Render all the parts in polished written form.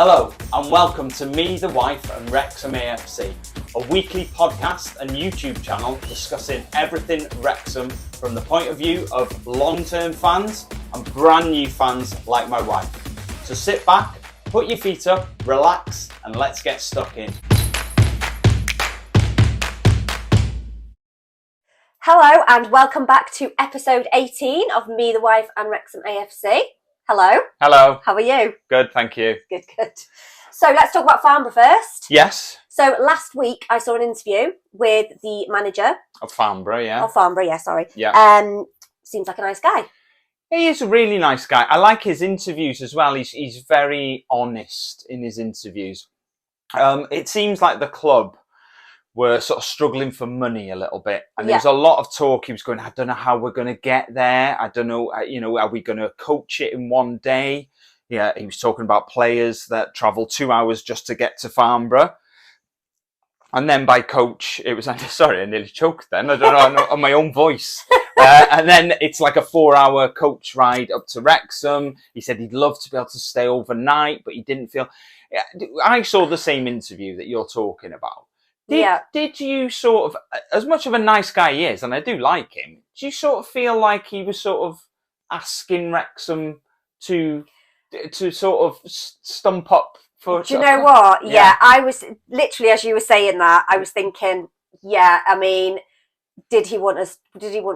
Hello and welcome to Me, the Wife and Wrexham AFC, a weekly podcast and YouTube channel discussing everything Wrexham from the point of view of long-term fans and brand new fans like my wife. So sit back, put your feet up, relax and let's get stuck in. Hello and welcome back to episode 18 of Me, the Wife and Wrexham AFC. Hello. Hello. How are you? Good, thank you. Good. So let's talk about Farnborough first. Yes. So last week I saw an interview with the manager. Of Farnborough, yeah. Of Farnborough, yeah, sorry. Yeah. Seems like a nice guy. He is a really nice guy. I like his interviews as well. He's very honest in his interviews. It seems like the club were sort of struggling for money a little bit. And there was a lot of talk. He was going, I don't know how we're going to get there. I don't know, are we going to coach it in one day? Yeah, he was talking about players that travel 2 hours just to get to Farnborough. And then by coach, it was, sorry, I nearly choked then. I don't know, on my own voice. And then it's like a 4-hour coach ride up to Wrexham. He said he'd love to be able to stay overnight, but he didn't feel... I saw the same interview that you're talking about. Did you sort of, as much of a nice guy he is, and I do like him, do you sort of feel like he was sort of asking Wrexham to sort of stump up for... Do you know what? Yeah, I was literally, as you were saying that, I was thinking, did he want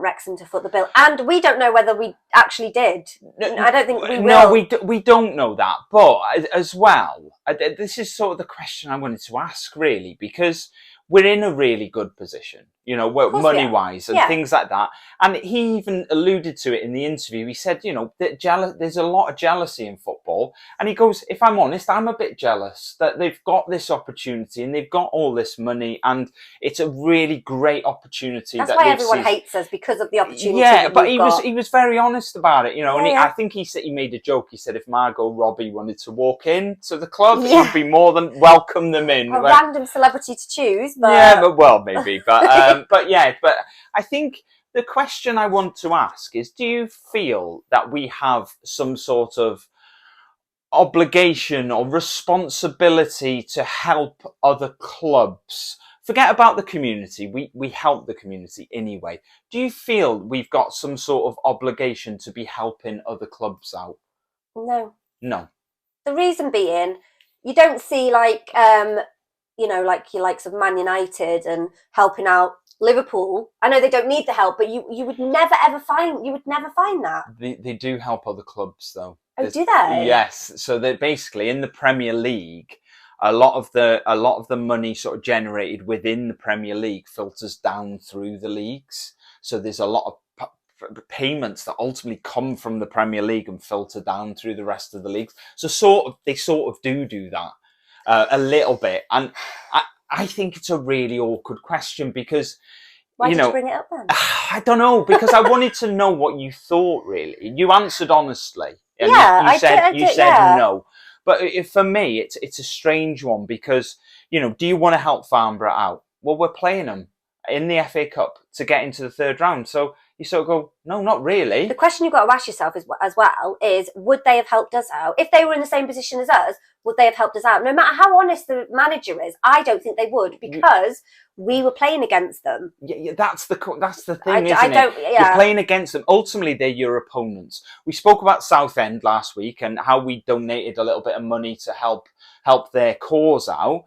Wrexham to foot the bill? And we don't know whether we actually did. I don't think we will. No, we don't know that. But as well, this is sort of the question I wanted to ask, really, because we're in a really good position, money-wise and things like that. And he even alluded to it in the interview. He said, that there's a lot of jealousy in football. And he goes, if I'm honest, I'm a bit jealous that they've got this opportunity and they've got all this money and it's a really great opportunity. That's why everyone hates us, because of the opportunity. Yeah, but he was very honest about it, and I think he said, he made a joke. He said if Margot Robbie wanted to walk in to the club, he'd be more than welcome them in. A random celebrity to choose. But... Yeah, but maybe. But but I think the question I want to ask is, do you feel that we have some sort of obligation or responsibility to help other clubs? Forget about the community. We help the community anyway. Do you feel we've got some sort of obligation to be helping other clubs out? No. The reason being, you don't see like your likes of Man United and helping out Liverpool. I know they don't need the help, but you would never find that. They do help other clubs though. Oh, do they? Yes. So they're basically in the Premier League. A lot of the money sort of generated within the Premier League filters down through the leagues. So there's a lot of payments that ultimately come from the Premier League and filter down through the rest of the leagues. So they do that a little bit. And I think it's a really awkward question because... Why did you bring it up then? I don't know, because I wanted to know what you thought, really. You answered honestly. And you said no. But for me, it's a strange one because, do you want to help Farnborough out? Well, we're playing them in the FA Cup to get into the third round. So you sort of go, no, not really. The question you've got to ask yourself as well is, would they have helped us out? If they were in the same position as us, would they have helped us out? No matter how honest the manager is, I don't think they would, because we were playing against them. Yeah, that's the thing, isn't it? You're playing against them. Ultimately, they're your opponents. We spoke about Southend last week and how we donated a little bit of money to help their cause out.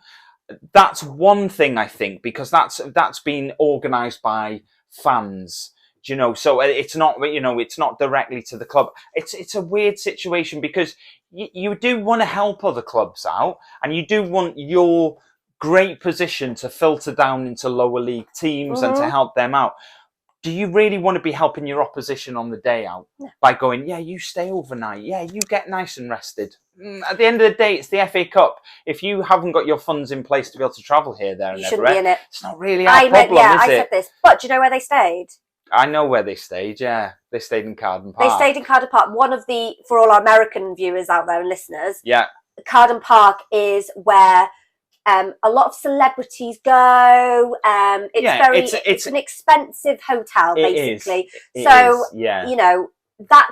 That's one thing, I think, because that's been organised by fans. So it's not, it's not directly to the club. It's a weird situation because you do want to help other clubs out and you do want your great position to filter down into lower league teams and to help them out. Do you really want to be helping your opposition on the day out by going, you stay overnight. Yeah, you get nice and rested. At the end of the day, it's the FA Cup. If you haven't got your funds in place to be able to travel here, there and everywhere, be in it. It's not really our problem, is it? I said this. But do you know where they stayed? I know where they stayed, yeah. They stayed in Carden Park. They stayed in Carden Park. For all our American viewers out there and listeners, Carden Park is where a lot of celebrities go. It's an expensive hotel, basically. that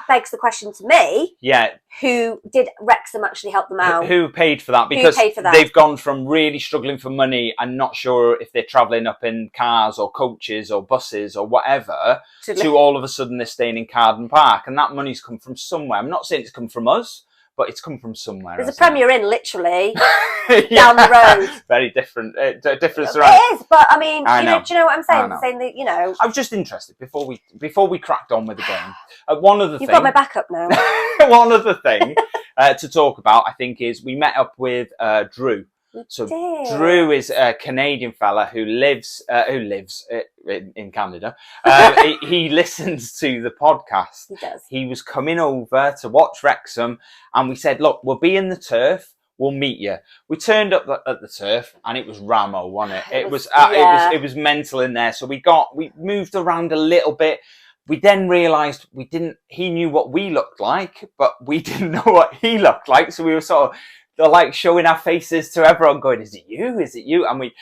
begs the question to me. Yeah. Who did Wrexham actually help them out? Who paid for that? Because Who paid for that? They've gone from really struggling for money and not sure if they're travelling up in cars or coaches or buses or whatever, to all of a sudden they're staying in Carden Park. And that money's come from somewhere. I'm not saying it's come from us, but it's come from somewhere. There's a Premier Inn literally yeah. down the road. Very different. Different. It is, but I mean, I know. do you know what I'm saying? Saying that, you know. I was just interested before we cracked on with the game. One other thing. You've got my backup now. One other thing to talk about, I think, is we met up with Drew. So Drew is a Canadian fella who lives in Canada. He listens to the podcast. He does. He was coming over to watch Wrexham, and we said, "Look, we'll be in the turf. We'll meet you." We turned up at the turf, and it was Ramo, wasn't it? It was mental in there. So we moved around a little bit. We then realised he knew what we looked like, but we didn't know what he looked like. So we were sort of like showing our faces to everyone going, "Is it you? Is it you?" And we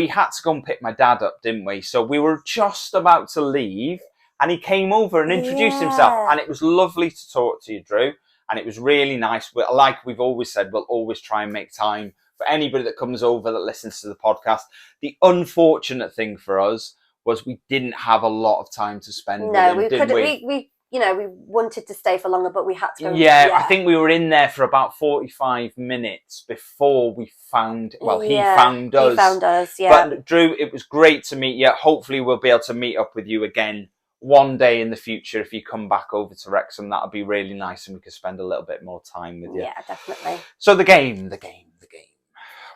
had to go and pick my dad up, didn't we? So we were just about to leave, and he came over and introduced himself. And it was lovely to talk to you, Drew. And it was really nice. Like we've always said, we'll always try and make time for anybody that comes over that listens to the podcast. The unfortunate thing for us was we didn't have a lot of time to spend with him, did we? We wanted to stay for longer, but we had to go. Yeah, I think we were in there for about 45 minutes before we found, he found us. He found us, yeah. But Drew, it was great to meet you. Hopefully we'll be able to meet up with you again one day in the future. If you come back over to Wrexham, that would be really nice, and we could spend a little bit more time with you. Yeah, definitely. So the game.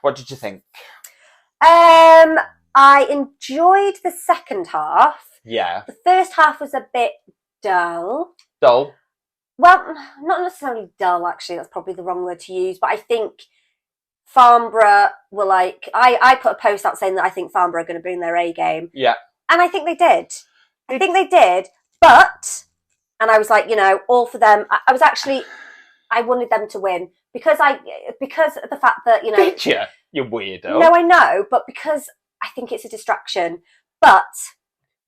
What did you think? I enjoyed the second half. Yeah. The first half was a bit dull. Dull? Well, not necessarily dull, actually. That's probably the wrong word to use. But I think Farnborough were like... I put a post out saying that I think Farnborough are going to bring their A game. Yeah. And I think they did. But... And I was like, all for them. I wanted them to win. Because of the fact that, Did you? You weirdo. No, I know. But because... I think it's a distraction. But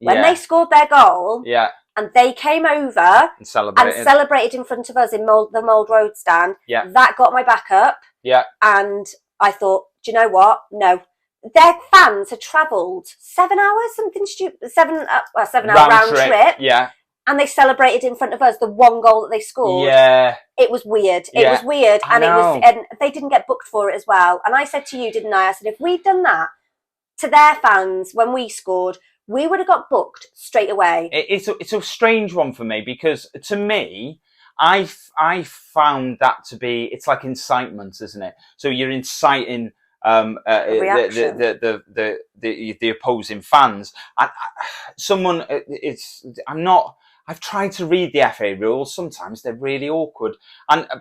when they scored their goal, and they came over and celebrated in front of us in the Mould Road stand, that got my back up. Yeah. And I thought, do you know what? No. Their fans had travelled 7 hours, something stupid, 7 hour round trip. Yeah. And they celebrated in front of us the one goal that they scored. Yeah. It was weird. It was weird. And they didn't get booked for it as well. And I said to you, didn't I? I said, if we'd done that to their fans when we scored, we would have got booked straight away. It's a strange one for me, because to me, I found that to be, it's like incitement, isn't it? So you're inciting the opposing fans. I've tried to read the FA rules. Sometimes they're really awkward,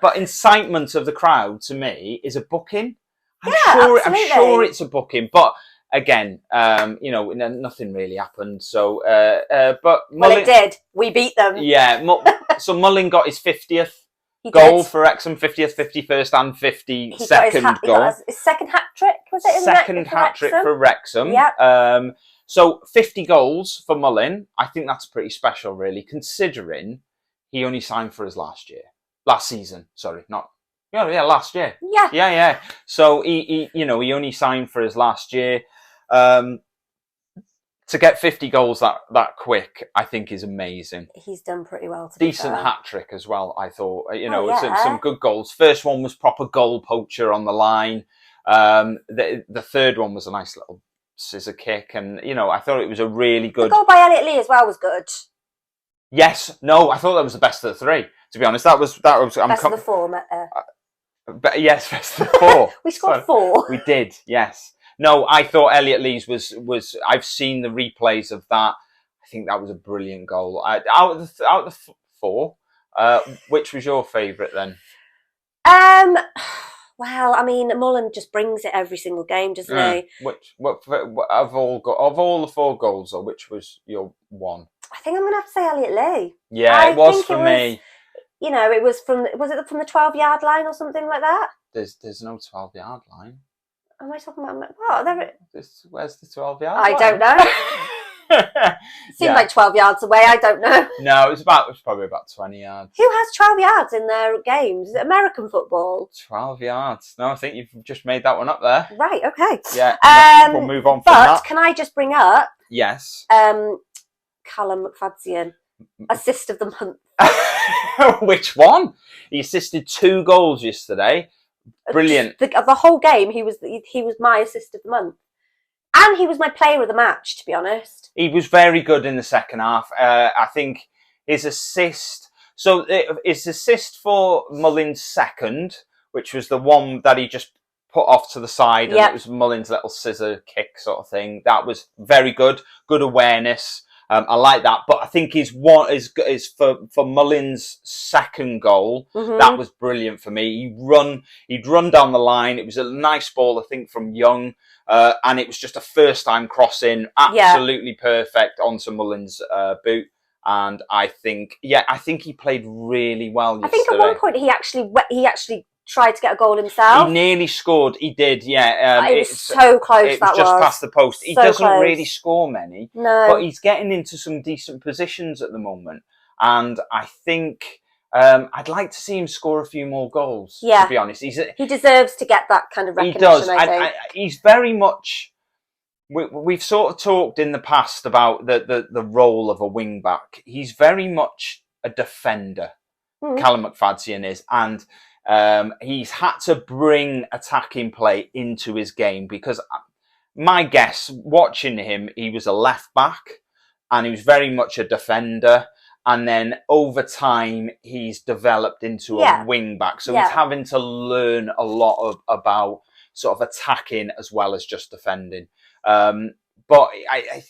but incitement of the crowd to me is a booking. I'm sure it's a booking, but. Again, nothing really happened. So, but Mullin, it did. We beat them. Yeah. So Mullin got his 50th goal for Wrexham, 50th, 51st, and 52nd goal. Got his second hat trick, was it? Second hat trick for Wrexham. Yeah. So 50 goals for Mullin. I think that's pretty special, really, considering he only signed for us last season. Sorry, not. Yeah, last year. Yeah. So he only signed for us last year. To get 50 goals that quick, I think is amazing. He's done pretty well. Decent hat trick as well, I thought. Some good goals. First one was proper goal poacher on the line. The third one was a nice little scissor kick, and I thought it was a really good. The goal by Elliot Lee as well was good. Yes, no, I thought that was the best of the three. To be honest, that was. Best of the four. But yes, best of the four. We scored 4. We did, yes. No, I thought Elliot Lee's was. I've seen the replays of that. I think that was a brilliant goal. Out of the 4, which was your favourite then? Well, I mean, Mullin just brings it every single game, doesn't he? What of all the 4 goals, or which was your one? I think I'm going to have to say Elliot Lee. Yeah, it was for me. It was from the 12-yard line or something like that? There's no 12-yard line. Am I talking about what? Where's the 12-yard line? I don't know. Seemed like 12 yards away. I don't know. No, it was probably about 20 yards. Who has 12 yards in their games? Is it American football? 12 yards. No, I think you've just made that one up there. Right. Okay. Yeah. We'll move on from but that. Can I just bring up? Yes. Callum McFadzean, assist of the month. Which one? He assisted 2 goals yesterday. Brilliant. The whole game, he was my assist of the month. And he was my player of the match, to be honest. He was very good in the second half. I think his assist... So his assist for Mullin's second, which was the one that he just put off to the side, and it was Mullin's little scissor kick sort of thing. That was very good. Good awareness. I like that. But I think his one is for Mullin's second goal. That was brilliant for me. He'd run down the line. It was a nice ball, I think, from Young. And it was just a first-time crossing, absolutely perfect onto Mullin's boot. And I think he played really well yesterday. I think at one point he actually tried to get a goal himself. He nearly scored. He did, yeah. It was so close. It was just past the post. He doesn't really score many, but he's getting into some decent positions at the moment. And I think I'd like to see him score a few more goals. To be honest, he deserves to get that kind of recognition. He does. I think. He's very much. We've sort of talked in the past about the role of a wing back. He's very much a defender. Callum McFadzean is, and he's had to bring attacking play into his game, because my guess, watching him, he was a left back and he was very much a defender. And then over time, he's developed into a wing back. So he's having to learn a lot about sort of attacking as well as just defending. But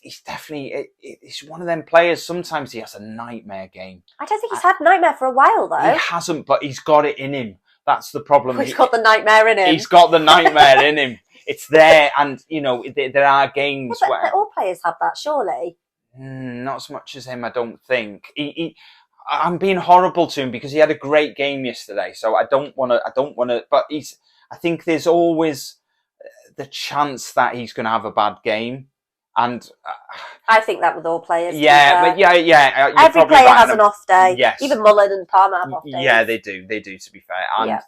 he's definitely, he's one of them players. Sometimes he has a nightmare game. I don't think he's had nightmare for a while, though. He hasn't, but he's got it in him. That's the problem. He's got the nightmare in him. He's got the nightmare in him. It's there, and there are games where all players have that, surely. Not as much as him, I don't think. I'm being horrible to him because he had a great game yesterday. So I don't want to. But I think there's always the chance that he's going to have a bad game, and I think that with all players. Yeah, but yeah. Every player has an off day. Yes, even Mullin and Palmer have off days. Yeah, they do. They do. To be fair, and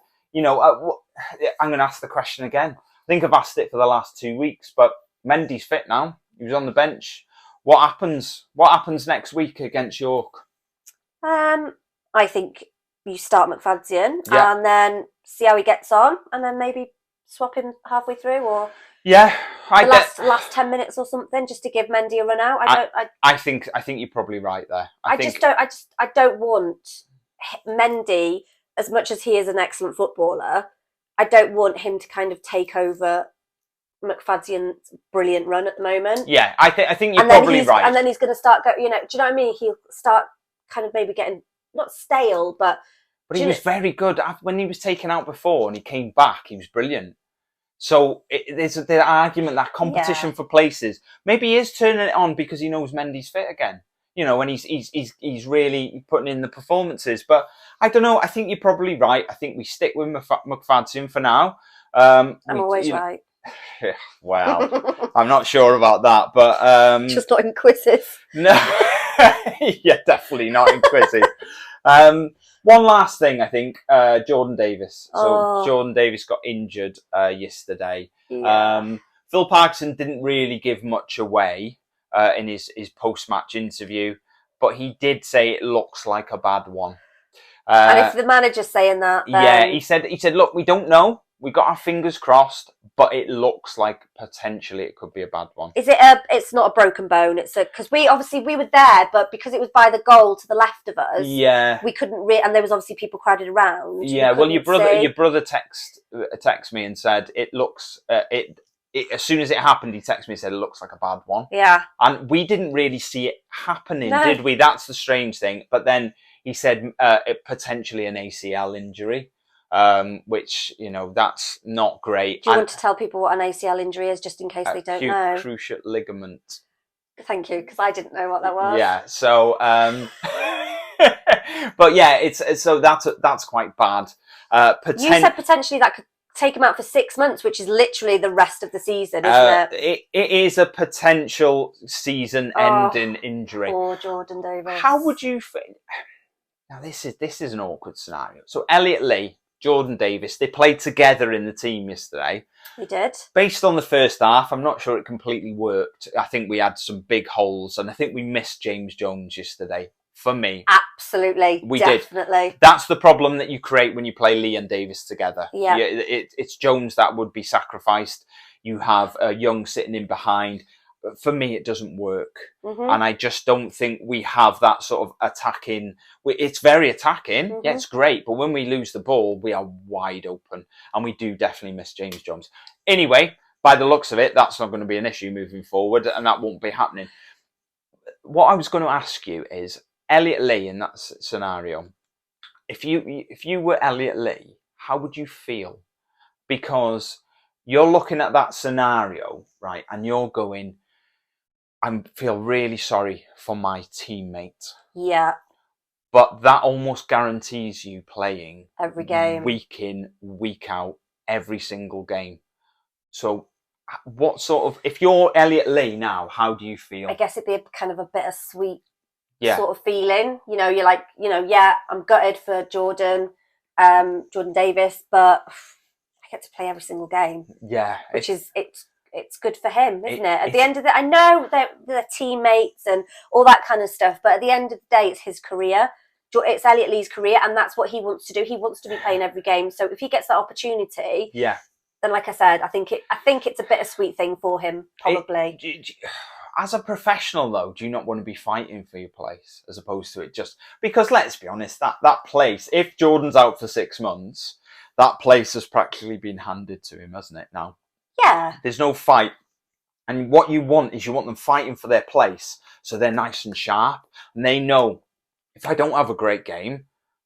I'm going to ask the question again. I think I've asked it for the last 2 weeks, but Mendy's fit now. He was on the bench. What happens? What happens next week against York? I think you start McFadzean and then see how he gets on, and then maybe swap him halfway through, or last 10 minutes or something, just to give Mendy a run out. I think you're probably right there. I don't want Mendy, as much as he is an excellent footballer. I don't want him to kind of take over McFadzean's brilliant run at the moment. Yeah, I think you're probably right. And then he's going to start do you know what I mean? He'll start kind of maybe getting not stale, but he was very good when he was taken out before and he came back. He was brilliant. So there's the argument that competition for places, maybe he is turning it on because he knows Mendy's fit again. And he's really putting in the performances. But I don't know. I think you're probably right. I think we stick with McFadzean for now. I'm always right. Wow, I'm not sure about that, but just not in quizzes. No, yeah, definitely not in quizzes. One last thing, I think, Jordan Davis. So Jordan Davis got injured yesterday. Yeah. Phil Parkinson didn't really give much away in his post-match interview, but he did say it looks like a bad one. And if the manager's saying that, then... he said, look, we don't know. We got our fingers crossed, but it looks like potentially it could be a bad one. Is it it's not a broken bone. It's because we were there, but because it was by the goal to the left of us, we couldn't and there was obviously people crowded around. Yeah, well, your brother text me and said it looks as soon as it happened, he texted me and said it looks like a bad one. Yeah, and we didn't really see it happening, did we? That's the strange thing. But then he said potentially an ACL injury. Which, that's not great. Do you want to tell people what an ACL injury is, just in case they don't know? Cruciate ligament. Thank you, because I didn't know what that was. Yeah, so, but yeah, so that's quite bad. You said potentially that could take him out for 6 months, which is literally the rest of the season, isn't it? It is a potential season-ending injury. Poor Jordan Davis. How would you think? Now, this is an awkward scenario. So, Elliot Lee, Jordan Davis, they played together in the team yesterday. They did. Based on the first half, I'm not sure it completely worked. I think we had some big holes, and I think we missed James Jones yesterday. For me, absolutely, we definitely. did. That's the problem that you create when you play Lee and Davis together. Yeah, it's Jones that would be sacrificed. You have Young sitting in behind. But for me, it doesn't work, and I just don't think we have that sort of attacking. It's very attacking. Yeah, it's great, but when we lose the ball, we are wide open, and we do definitely miss James Jones. Anyway, by the looks of it, that's not going to be an issue moving forward, and that won't be happening. What I was going to ask you is, Elliot Lee in that scenario, if you were Elliot Lee, how would you feel? Because you're looking at that scenario, right, and you're going, I feel really sorry for my teammate. Yeah. But that almost guarantees you playing every game, week in, week out, every single game. So what sort of, if you're Elliot Lee now, how do you feel? I guess it'd be kind of a bittersweet sort of feeling. You know, you're like, you know, yeah, I'm gutted for Jordan Davis, but I get to play every single game. Yeah. Which is, it's good for him, isn't it? At the end of the, I know that they're teammates and all that kind of stuff, but at the end of the day, it's his career. It's Elliot Lee's career, and that's what he wants to do. He wants to be playing every game. So if he gets that opportunity, then like I said, I think it's a bittersweet thing for him, probably. As a professional, though, do you not want to be fighting for your place as opposed to it just because? Let's be honest, that place. If Jordan's out for 6 months, that place has practically been handed to him, hasn't it? Now. Yeah. There's no fight. And what you want is you want them fighting for their place so they're nice and sharp. And they know, if I don't have a great game,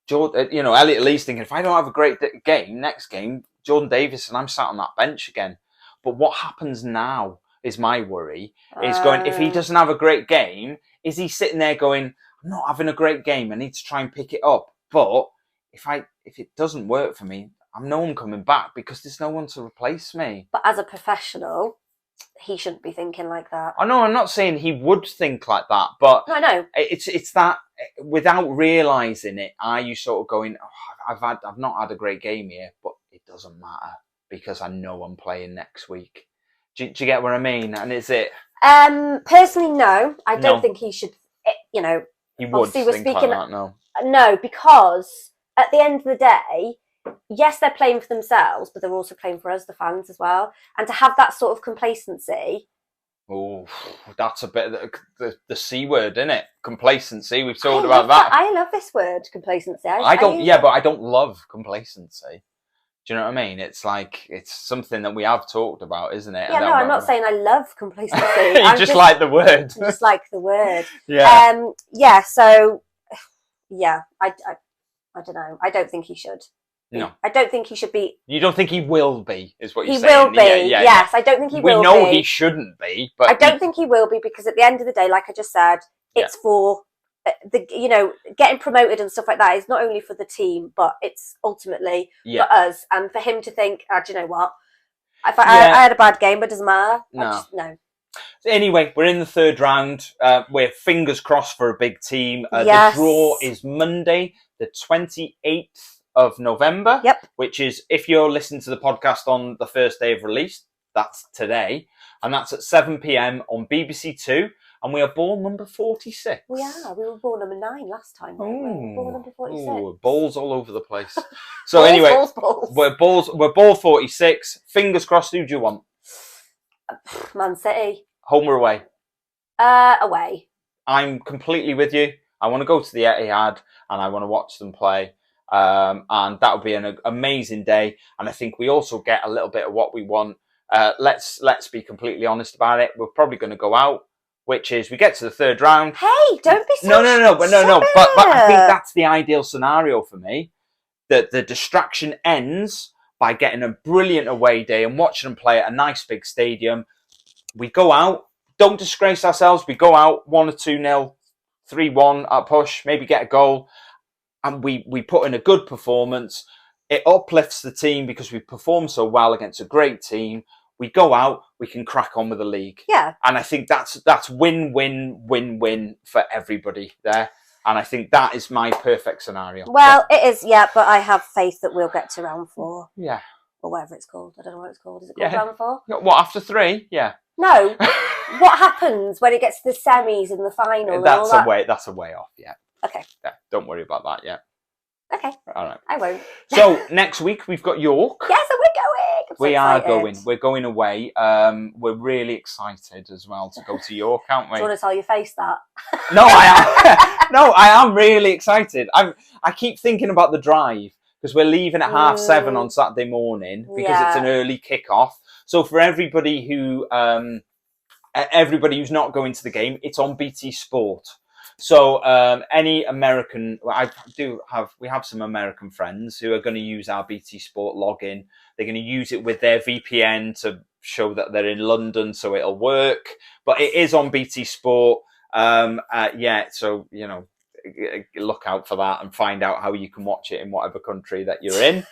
Elliot Lee's thinking, if I don't have a great game, next game, Jordan Davis and I'm sat on that bench again. But what happens now is my worry, is going, if he doesn't have a great game, is he sitting there going, I'm not having a great game, I need to try and pick it up. But if it doesn't work for me, I'm no one coming back because there's no one to replace me. But as a professional, he shouldn't be thinking like that. I know, I'm not saying he would think like that, but no, I know. It's that without realising it, are you sort of going, I've not had a great game here, but it doesn't matter because I know I'm playing next week. Do you get what I mean? And is it? Personally, no. I don't think he should. You know, he would think like that. No, because at the end of the day, yes, they're playing for themselves, but they're also playing for us, the fans, as well. And to have that sort of complacency. Oh, that's a bit of the C word, isn't it? Complacency. We've talked about that. I love this word, complacency. I don't. Yeah, but I don't love complacency. Do you know what I mean? It's like, it's something that we have talked about, isn't it? Yeah, no, I'm not saying I love complacency. You just like the word. I just like the word. Yeah. Yeah, so, yeah, I don't know. I don't think he should. No. I don't think he should be. You don't think he will be, is what you're saying? He will be, yes. I don't think he will be. We know he shouldn't be, but... I don't think he will be because at the end of the day, like I just said, it's for... getting promoted and stuff like that is not only for the team, but it's ultimately for us. And for him to think, do you know what? If I had a bad game, but it doesn't matter. No. Anyway, we're in the third round. We're fingers crossed for a big team. Yes. The draw is Monday, the 28th of November. Yep. Which is, if you're listening to the podcast on the first day of release, that's today. And that's at 7 p.m. on BBC Two. And we are ball number 46. We are. We were ball number 9 last time. Ball number 46. Ooh, balls all over the place. So anyway, balls. We're ball 46. Fingers crossed. Who do you want? Man City. Home or away? Away. I'm completely with you. I want to go to the Etihad and I want to watch them play. And that would be an amazing day. And I think we also get a little bit of what we want. Let's be completely honest about it. We're probably going to go out, which is we get to the third round. Hey, don't be so No. But I think that's the ideal scenario for me. That the distraction ends by getting a brilliant away day and watching them play at a nice big stadium. We go out, don't disgrace ourselves. We go out 1 or 2-0, 3-1 at push, maybe get a goal, and we put in a good performance. it uplifts the team because we perform so well against a great team. We go out, we can crack on with the league. Yeah. And I think that's win-win-win-win for everybody there. And I think that is my perfect scenario. Well, it is, yeah, but I have faith that we'll get to round 4. Yeah. Or whatever it's called. I don't know what it's called. Is it called round 4? What, after 3? Yeah. No. What happens when it gets to the semis and the final? That's a way off, yeah. Okay. Yeah, don't worry about that yet. Okay. All right. I won't. So next week we've got York. Yes, and we're going. I'm so We are excited. going. We're going away. We're really excited as well to go to York, aren't we? Do you want to tell your face that? No, I am. No, I am really excited. I keep thinking about the drive because we're leaving at 7:30 on Saturday morning because it's an early kickoff. So for everybody who's not going to the game, it's on BT Sport. So any American, we have some American friends who are going to use our BT Sport login. They're going to use it with their VPN to show that they're in London, so it'll work. But it is on BT Sport. So look out for that and find out how you can watch it in whatever country that you're in.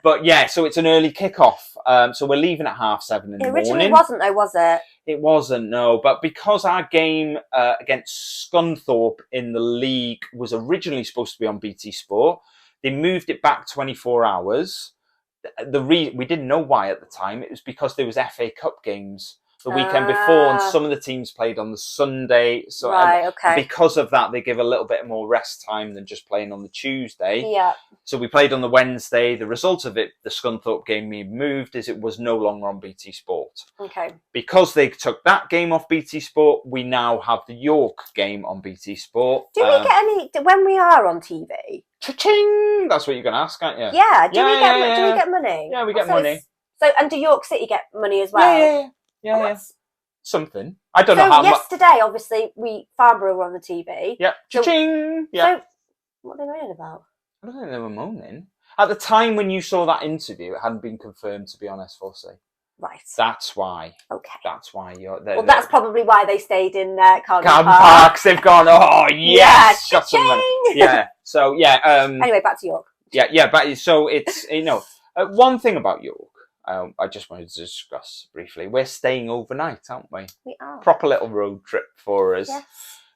But yeah, so it's an early kickoff. So we're leaving at 7:30 in the morning. It originally wasn't though, was it? It wasn't, no. But because our game against Scunthorpe in the league was originally supposed to be on BT Sport, they moved it back 24 hours. We didn't know why at the time. It was because there was FA Cup games the weekend before, and some of the teams played on the Sunday. So because of that, they give a little bit more rest time than just playing on the Tuesday. Yeah. So we played on the Wednesday. The result of it, the Scunthorpe game we moved, is it was no longer on BT Sport. Okay. Because they took that game off BT Sport, we now have the York game on BT Sport. Do we get any when we are on TV? Cha-ching! That's what you're going to ask, aren't you? Yeah. Do we get money? Yeah, we get money. So, and do York City get money as well? Yeah. Something. I don't know how much. Yesterday, obviously, Farnborough were on the TV. Yeah. Cha-ching! So, what are they moaning about? I don't think they were moaning. At the time when you saw that interview, it hadn't been confirmed, to be honest, Fossey. Right. That's why. Okay. That's why you're there. Well, that's probably why they stayed in Carlton Park. They've gone, oh, yes! Yeah, got some money. Yeah. So, yeah. Anyway, back to York. Yeah. But so it's, one thing about York, I just wanted to discuss briefly. We're staying overnight, aren't we? We are. Proper little road trip for us.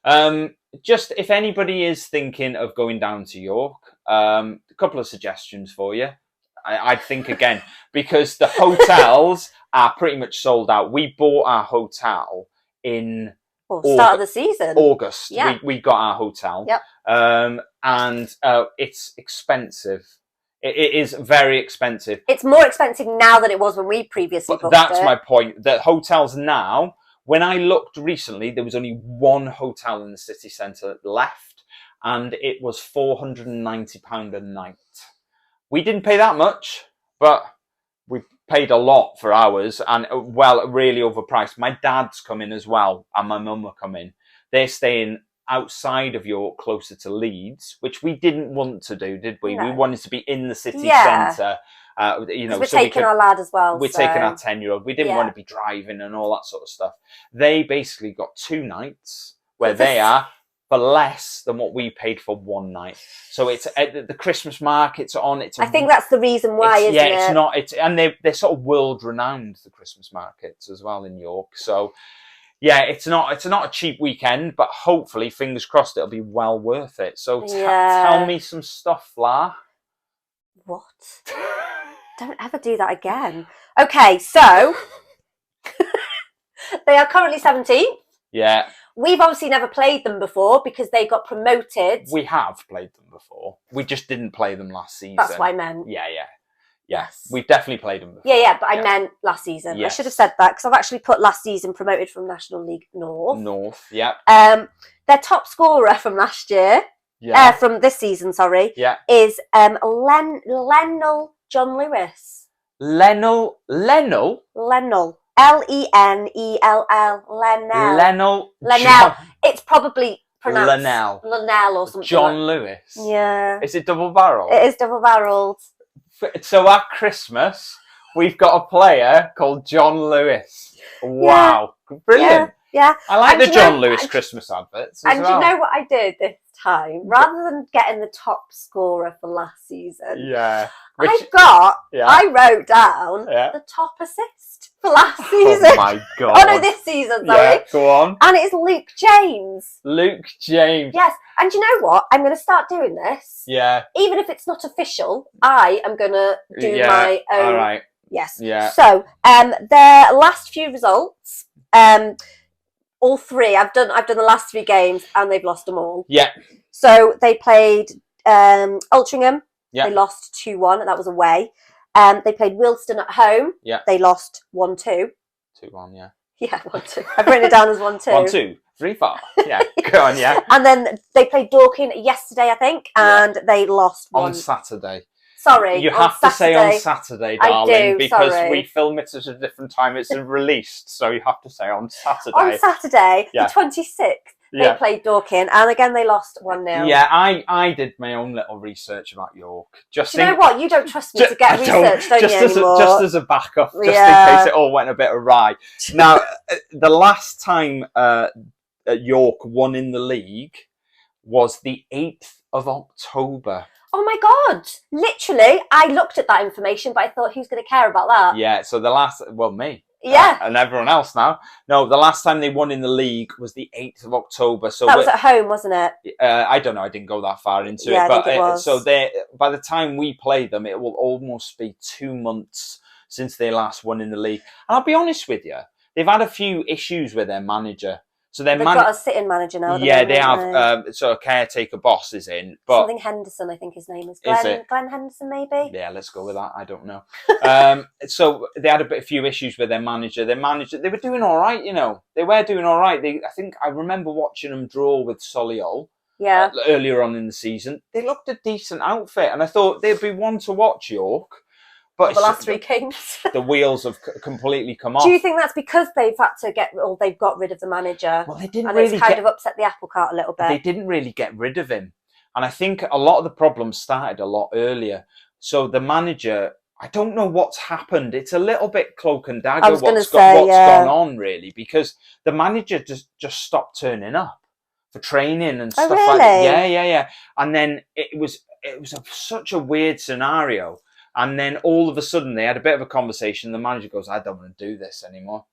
Yes. Just if anybody is thinking of going down to York, a couple of suggestions for you. I'd think again, because the hotels are pretty much sold out. We bought our hotel in start of the season. August. Yeah. We got our hotel. Yep. And it's expensive. It is very expensive. It's more expensive now than it was when we previously booked That's it. my point. The hotels now, when I looked recently, there was only one hotel in the city centre left, and it was £490 a night. We didn't pay that much, but we paid a lot for ours, and really overpriced. My dad's coming as well, and my mum are coming. They're staying outside of York, closer to Leeds, which we didn't want to do, did we? No. We wanted to be in the city centre. We're taking our lad as well. We're taking our 10-year-old. We didn't want to be driving and all that sort of stuff. They basically got 2 nights where they are for less than what we paid for 1 night. So it's the Christmas market's on. I think that's the reason why, isn't it? Yeah, it's not. And they're sort of world renowned, the Christmas markets as well in York. So. Yeah, it's not a cheap weekend, but hopefully, fingers crossed, it'll be well worth it. So tell me some stuff, Fla. What? Don't ever do that again. Okay, so they are currently 17th. Yeah. We've obviously never played them before because they got promoted. We have played them before. We just didn't play them last season. That's what I meant. Yeah. Yes, we've definitely played them before. Yeah, but I meant last season. Yes. I should have said that because I've actually put last season promoted from National League North. Yeah. Their top scorer from last year, from this season, sorry, is Lennell John Lewis. Lennell? Lennell. Lennell. Lennell. It's probably pronounced Lennell or something. John Lewis. Yeah. Is it double barreled? It is double barreled. So at Christmas, we've got a player called John Lewis. Wow. Brilliant. Yeah. I like And the do you John know- Lewis and- Christmas adverts as And well. you know what I did this time? Rather than getting the top scorer for last season, Yeah. I wrote down the top assist for last season. Oh my God. Oh no, this season, sorry. Yeah, go on. And it's Luke James. Luke James. Yes. And you know what? I'm going to start doing this. Yeah. Even if it's not official, I am going to do my own. All right. Yes. Yeah. So, their last few results, all three. I've done the last 3 games, and they've lost them all. Yeah. So they played Altrincham. Yeah. They lost 2-1. That was away. They played Wilston at home. Yeah. They lost 1-2. 2-1. Yeah. Yeah, 1-2. I've written it down as 1-2. 1, 2, 3, 4. Yeah. Go on. Yeah. And then they played Dorking yesterday, I think, and they lost on Saturday. Sorry, you have to say on Saturday, darling, I do, because sorry. we film it at a different time. It's released, so you have to say on Saturday. On Saturday, Yeah. the 26th, they played Dorking, and again they lost 1-0. Yeah, I did my own little research about York. Do you know what? You don't trust me to get research, don't you, anymore? Just as a backup, just in case it all went a bit awry. Now, the last time York won in the league was the 8th of October. Oh my God! Literally, I looked at that information, but I thought, who's going to care about that? Yeah, so me. Yeah. And everyone else now. No, the last time they won in the league was the 8th of October. So that was at home, wasn't it? I don't know. I didn't go that far into Yeah, it. But I think it was. So by the time we play them, it will almost be 2 months since they last won in the league. And I'll be honest with you, they've had a few issues with their manager. So they've got a sitting manager now. Yeah, they have. So a caretaker boss is in, but something Henderson, I think his name is. Glenn Henderson, maybe. Yeah, let's go with that. I don't know. So they had a few issues with their manager. Their manager, they were doing all right, you know. They were doing all right. I think I remember watching them draw with Solihull. Yeah. Earlier on in the season, they looked a decent outfit, and I thought they'd be one to watch, York. But the last 3 games, the wheels have completely come off. Do you think that's because they've had to they've got rid of the manager? Well, they didn't and really it's kind of upset the apple cart a little bit. They didn't really get rid of him, and I think a lot of the problems started a lot earlier. So the manager, I don't know what's happened. It's a little bit cloak and dagger what's gone on, really, because the manager just stopped turning up for training and stuff like that. Yeah. And then it was such a weird scenario. And then all of a sudden they had a bit of a conversation. The manager goes, "I don't want to do this anymore."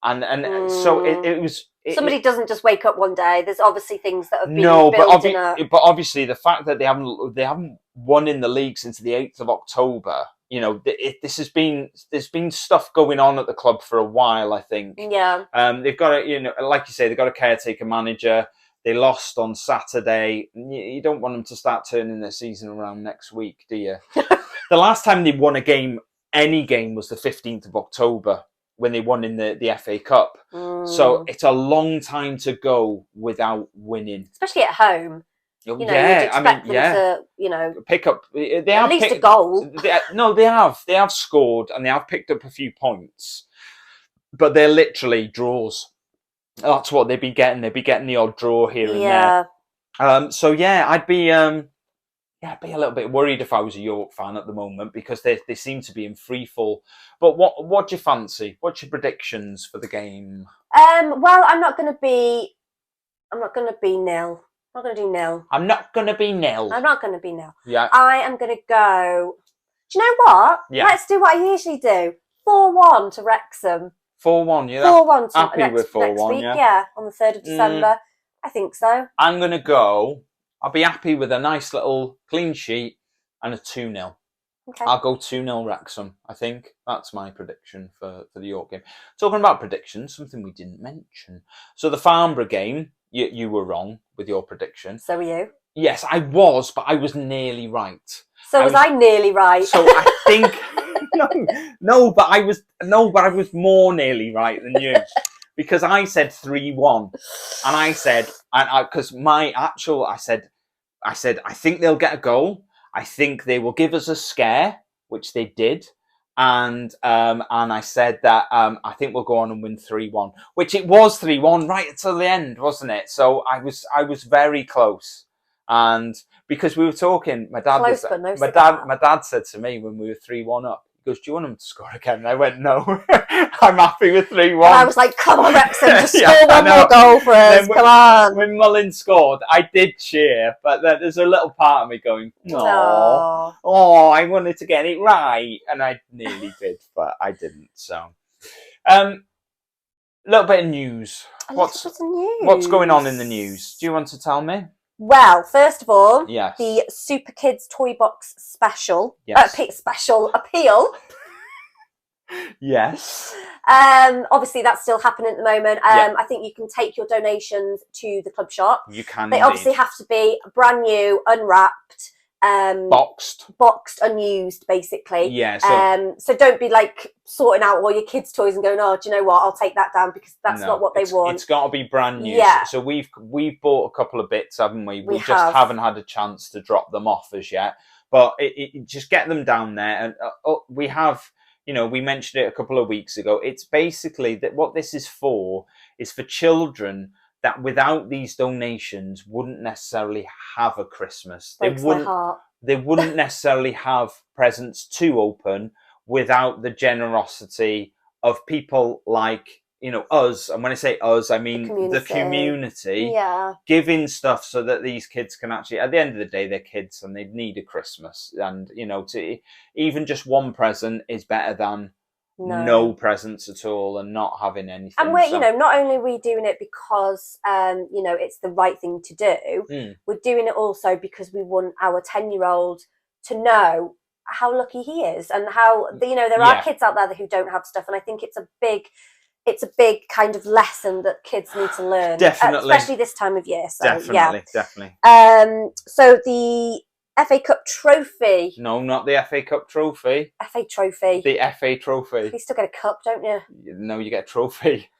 And so it was. Somebody doesn't just wake up one day. There's obviously things that have been building up. But obviously the fact that they haven't won in the league since the 8th of October. You know, there's been stuff going on at the club for a while, I think. Yeah. They've got like you say, they've got a caretaker manager. They lost on Saturday. You don't want them to start turning their season around next week, do you? The last time they won any game, was the 15th of October when they won in the FA Cup. So it's a long time to go without winning, especially at home. You'd expect them to, pick up. They at have least a goal. They have scored and they have picked up a few points, but they're literally draws. That's what they'd be getting. They'd be getting the odd draw here and there. So yeah, I'd be a little bit worried if I was a York fan at the moment, because they seem to be in free fall. But what do you fancy? What's your predictions for the game? Well, I'm not going to be nil. I'm not going to do nil. I'm not going to be nil. Yeah. I am going to go. Do you know what? Yeah. Let's do what I usually do. 4-1 to Wrexham. 4-1, yeah. 4-1 to happy with 4-1, next week, yeah, on the 3rd of December. I think so. I'm going to go. I'll be happy with a nice little clean sheet and a 2-0. Okay. I'll go 2-0 Wrexham. I think that's my prediction for the York game. Talking about predictions, something we didn't mention. So the Farnborough game, you were wrong with your prediction. So were you? Yes, I was, but I was nearly right. So was I nearly right? So I think but I was more nearly right than you. Because I said 3-1, and I said, because I said, I think they'll get a goal. I think they will give us a scare, which they did, and I said that I think we'll go on and win 3-1, which it was 3-1 right until the end, wasn't it? So I was very close, and because we were talking, my dad said to me when we were 3-1 up, goes, "Do you want them to score again?" And I went, "No, I'm happy with 3-1." And I was like, "Come on, Wrexham, just Yeah, score one more goal for us. Come on." When Mullin scored, I did cheer, but there's a little part of me going, "No, oh, I wanted to get it right," and I nearly did, but I didn't. So, little bit of news. What's going on in the news? Do you want to tell me? Well, first of all, yes, the Super Kids Toy Box special, yes. Special appeal. Yes. Obviously, that's still happening at the moment. I think you can take your donations to the club shop. You can. They obviously have to be brand new, unwrapped, boxed, unused, basically. Yeah. So don't be like sorting out all your kids' toys and going, "Oh, do you know what? I'll take that down," because that's not what they want. It's got to be brand new. Yeah. So we've bought a couple of bits, haven't we? We just haven't had a chance to drop them off as yet. But just get them down there, and we have. You know, we mentioned it a couple of weeks ago. It's basically that what this is for children that without these donations wouldn't necessarily have a Christmas. Breaks my heart. They wouldn't necessarily have presents to open without the generosity of people like, you know, us. And when I say us, I mean the community giving stuff so that these kids can actually, at the end of the day, they're kids and they need a Christmas. And, you know, even just one present is better than no presents at all and not having anything. And we're, you know, not only are we doing it because, you know, it's the right thing to do, we're doing it also because we want our 10-year-old to know how lucky he is and how, you know, there are kids out there who don't have stuff. And I think it's a big kind of lesson that kids need to learn. Definitely. Especially this time of year. So, definitely. So the FA Cup trophy. No, not the FA Cup trophy. FA trophy. The FA trophy. You still get a cup, don't you? No, you get a trophy.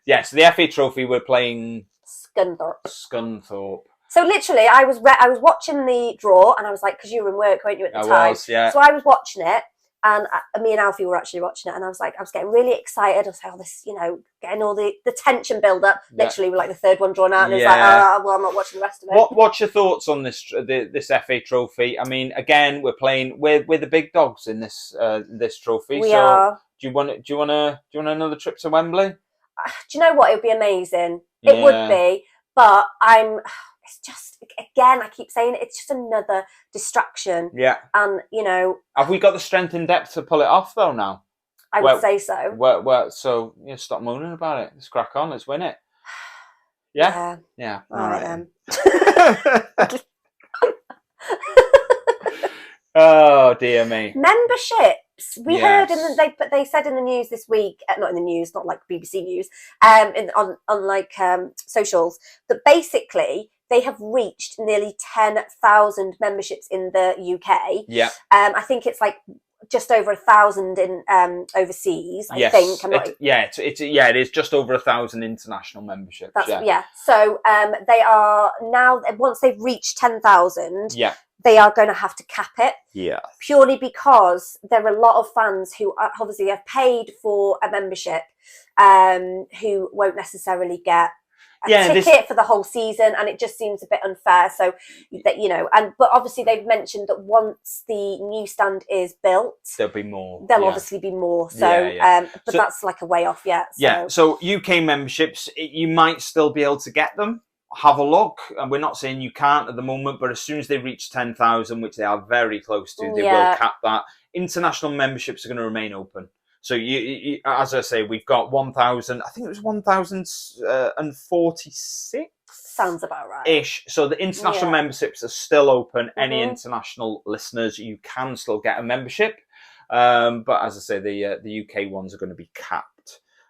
Yes, the FA trophy, we're playing Scunthorpe. So literally, I was watching the draw, and I was like, because you were in work, weren't you, at the time? I was, yeah. So I was watching it, and me and Alfie were actually watching it, and I was getting really excited. I was like, oh, this, you know, getting all the tension build up. Literally, we're like the third one drawn out, and it's like, oh, well, I'm not watching the rest of it. What's your thoughts on this FA trophy? I mean, again, we're playing. We're the big dogs in this trophy. We are. Do you want another trip to Wembley? Do you know what? It would be amazing. It would be, but it's just, again, I keep saying it, it's just another distraction. Yeah. And, you know... Have we got the strength in depth to pull it off, though, now? I would say so. So, stop moaning about it. Let's crack on. Let's win it. Yeah? Yeah. All right, then. Oh, dear me. Memberships. We heard, they said in the news this week, not in the news, not like BBC News, on socials, that basically... they have reached nearly 10,000 memberships in the UK. Yeah. I think it's like just over 1,000 in overseas. I think. It is just over 1,000 international memberships. So they are now, once they've reached 10,000. Yeah. They are going to have to cap it. Yeah. Purely because there are a lot of fans who obviously have paid for a membership, who won't necessarily get a ticket for the whole season, and it just seems a bit unfair. So that, you know, but obviously they've mentioned that once the new stand is built, there'll be more. There'll obviously be more. So, but that's like a way off yet. So. Yeah. So UK memberships, you might still be able to get them. Have a look, and we're not saying you can't at the moment, but as soon as they reach 10,000, which they are very close to, they will cap that. International memberships are going to remain open. So you, as I say, we've got 1,000. I think it was 1,046. Sounds about right. Ish. So the international memberships are still open. Any international listeners, you can still get a membership. But as I say, the UK ones are going to be capped.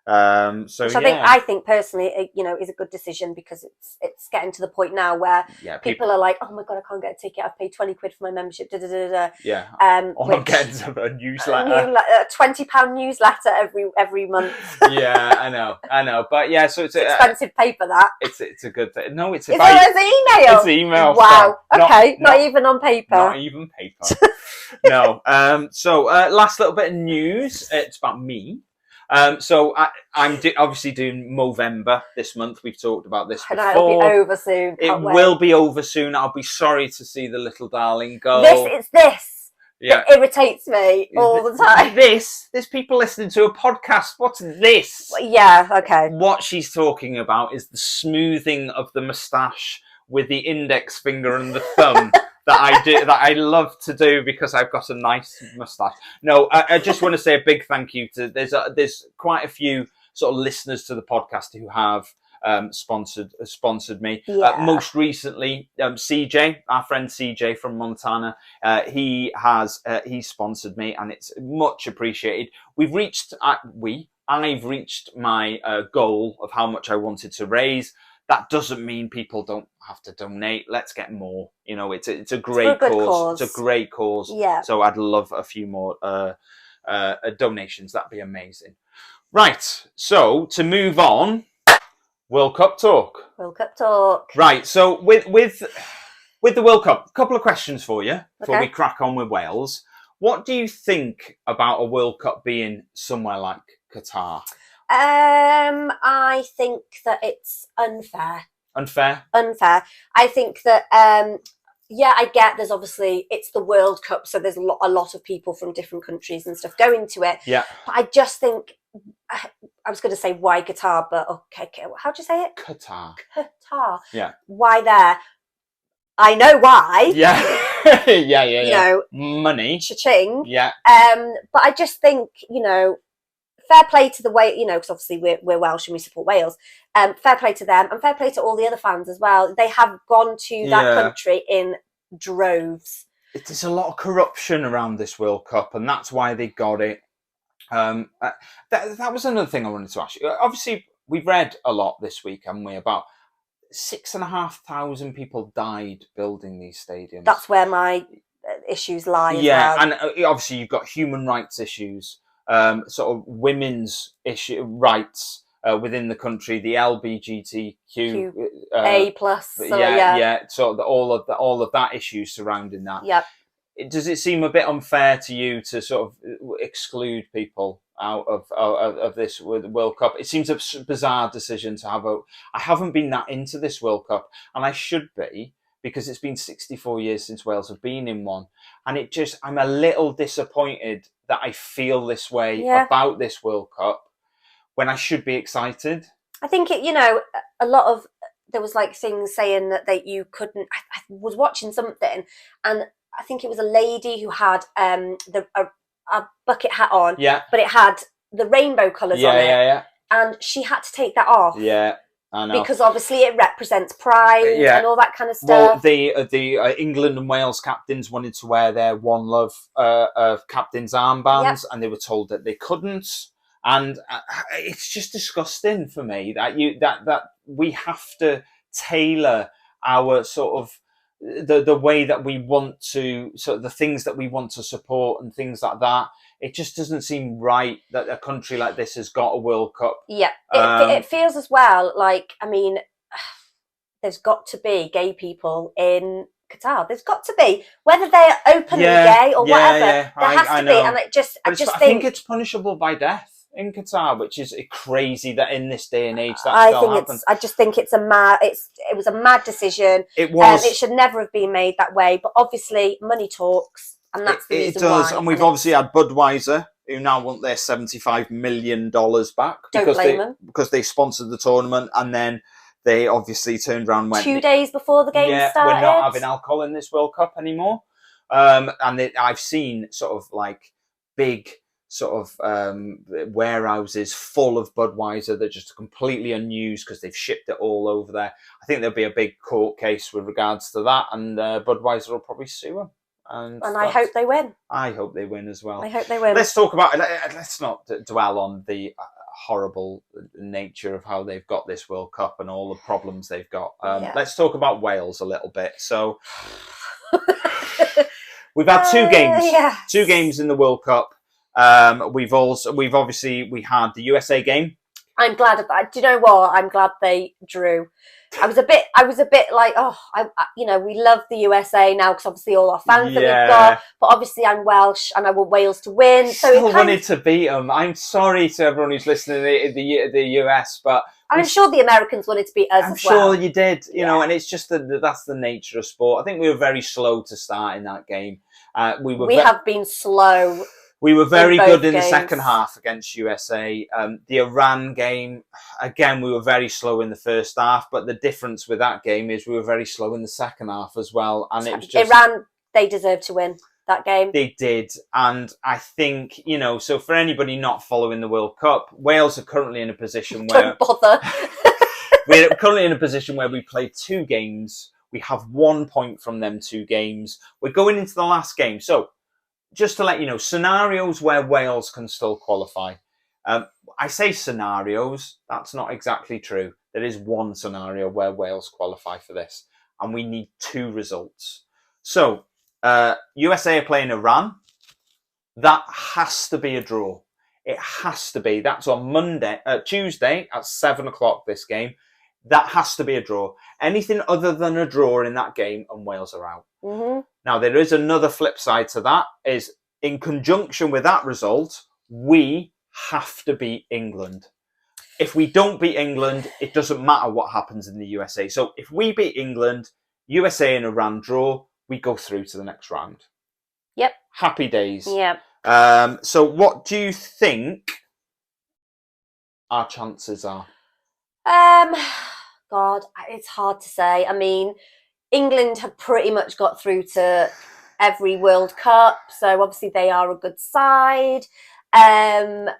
Which I think personally, you know, is a good decision, because it's getting to the point now where people are like, oh my god, I can't get a ticket. I've paid 20 quid for my membership. Yeah. I'm getting a newsletter. A £20 newsletter every month. Yeah, I know. But yeah, so it's expensive paper. That it's a good thing. No, it's email. It's email. Wow. Okay, not even on paper. Not even paper. No. So last little bit of news. It's about me. So I'm obviously doing Movember this month. We've talked about this before. It'll be over soon. It will be over soon. I'll be sorry to see the little darling go. This Yeah. It irritates me all the time. There's people listening to a podcast. What's this? Yeah, okay. What she's talking about is the smoothing of the moustache with the index finger and the thumb that I love to do because I've got a nice moustache. No, I just want to say a big thank you to there's quite a few sort of listeners to the podcast who have sponsored me. Yeah. Most recently, CJ, our friend CJ from Montana, he sponsored me, and it's much appreciated. I've reached my goal of how much I wanted to raise. That doesn't mean people don't have to donate. Let's get more. You know, it's a great cause. It's a great cause. Yeah. So I'd love a few more donations. That'd be amazing. Right. So to move on, World Cup talk. World Cup talk. Right. So with the World Cup, a couple of questions for you before we crack on with Wales. What do you think about a World Cup being somewhere like Qatar? I think that it's unfair. Unfair? Unfair. I think that, I get there's obviously, it's the World Cup, so there's a lot of people from different countries and stuff going to it. Yeah. But I just think, I was going to say why Qatar, but okay, how do you say it? Qatar. Qatar. Yeah. Why there? I know why. Yeah. yeah. You know, money. Cha-ching. Yeah. But I just think, fair play to the way, because obviously we're Welsh and we support Wales. Fair play to them and fair play to all the other fans as well. They have gone to that country in droves. There's a lot of corruption around this World Cup, and that's why they got it. That was another thing I wanted to ask you. Obviously, we've read a lot this week, haven't we, about 6,500 people died building these stadiums. That's where my issues lie. Yeah, as well. And obviously you've got human rights issues. Sort of women's rights within the country, the LGBTQ A plus, sort of all of that issue surrounding that. Yeah. Does it seem a bit unfair to you to sort of exclude people out of this World Cup? It seems a bizarre decision to have. I haven't been that into this World Cup, and I should be, because it's been 64 years since Wales have been in one, and I'm a little disappointed that I feel this way about this World Cup when I should be excited. I think a lot of, there was like things saying that you couldn't, I was watching something and I think it was a lady who had a bucket hat on, but it had the rainbow colours on it, and she had to take that off. Yeah. I know. Because obviously it represents pride and all that kind of stuff. Well, the England and Wales captains wanted to wear their One Love captain's armbands, and they were told that they couldn't. And it's just disgusting for me that we have to tailor our sort of the way that we want to, sort of the things that we want to support and things like that. It just doesn't seem right that a country like this has got a World Cup. Yeah, it feels as well like, there's got to be gay people in Qatar. There's got to be, whether they're openly gay or whatever. There has to be, and I think it's punishable by death in Qatar, which is crazy that in this day and age that still happens. I just think it was a mad decision. It was. It should never have been made that way. But obviously, money talks. And that's the reason why. It does, and we've obviously had Budweiser, who now want their $75 million back because they sponsored the tournament, and then they obviously turned around and went 2 days before the game started. We're not having alcohol in this World Cup anymore. I've seen sort of like big sort of warehouses full of Budweiser that just completely unused because they've shipped it all over there. I think there'll be a big court case with regards to that, and Budweiser will probably sue them. And I hope they win. I hope they win as well. I hope they win. Let's talk about. Let's not dwell on the horrible nature of how they've got this World Cup and all the problems they've got. Let's talk about Wales a little bit. So we've had two games. Yes. 2 games in the World Cup. We've had the USA game. I'm glad about. Do you know what? I'm glad they drew. I was a bit like, we love the USA now because obviously all our fans that we've got. But obviously I'm Welsh and I want Wales to win. So still wanted to beat them. I'm sorry to everyone who's listening to the US, but I'm sure the Americans wanted to beat us as well. I'm sure you did, you know, and it's just that's the nature of sport. I think we were very slow to start in that game. We have been slow. We were very good in the games. second half against USA. The Iran game, again, we were very slow in the first half, but the difference with that game is we were very slow in the second half as well. And it was just... Iran, they deserved to win that game. They did. And I think, you know, so for anybody not following the World Cup, Wales are currently in a position where... Don't bother. We're currently in a position where we played 2 games. We have 1 point from them 2 games. We're going into the last game. So, just to let you know, scenarios where Wales can still qualify. I say scenarios, that's not exactly true. There is one scenario where Wales qualify for this, and we need 2 results. So, USA are playing Iran. That has to be a draw. It has to be. That's on Tuesday at 7 o'clock, this game. That has to be a draw. Anything other than a draw in that game, and Wales are out. Mm-hmm. Now, there is another flip side to that, is in conjunction with that result, we have to beat England. If we don't beat England, it doesn't matter what happens in the USA. So if we beat England, USA and Iran draw, we go through to the next round. Yep. Happy days. Yep. So what do you think our chances are? God, it's hard to say. I mean, England have pretty much got through to every World Cup, so obviously they are a good side. But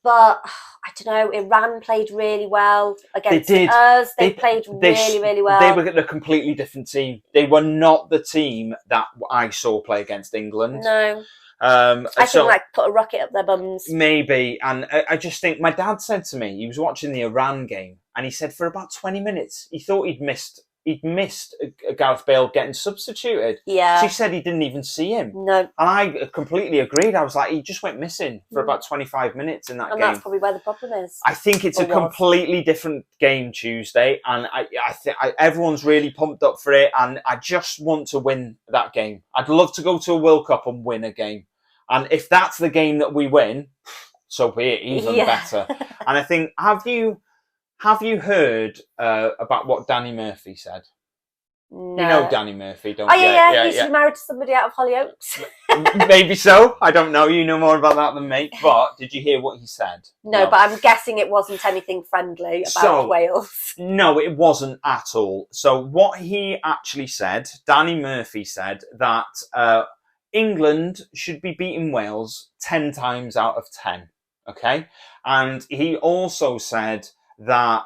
I don't know, Iran played really well against us. They played really well. They were a completely different team. They were not the team that I saw play against England. No. I think like put a rocket up their bums. Maybe. And I just think my dad said to me, he was watching the Iran game, and he said for about 20 minutes, he thought he'd missed Gareth Bale getting substituted. Yeah. She said he didn't even see him. No. And I completely agreed. I was like, he just went missing for about 25 minutes in that game. And that's probably where the problem is. I think it's a completely different game Tuesday, and everyone's really pumped up for it, and I just want to win that game. I'd love to go to a World Cup and win a game. And if that's the game that we win, so be it, even better. And I think, have you heard about what Danny Murphy said? No. You know Danny Murphy, don't you? you? Yeah. He's married to somebody out of Hollyoaks. Maybe so. I don't know. You know more about that than me. But did you hear what he said? No, but I'm guessing it wasn't anything friendly about Wales. No, it wasn't at all. So what he actually said, Danny Murphy said that England should be beating Wales 10 times out of 10. Okay? And he also said that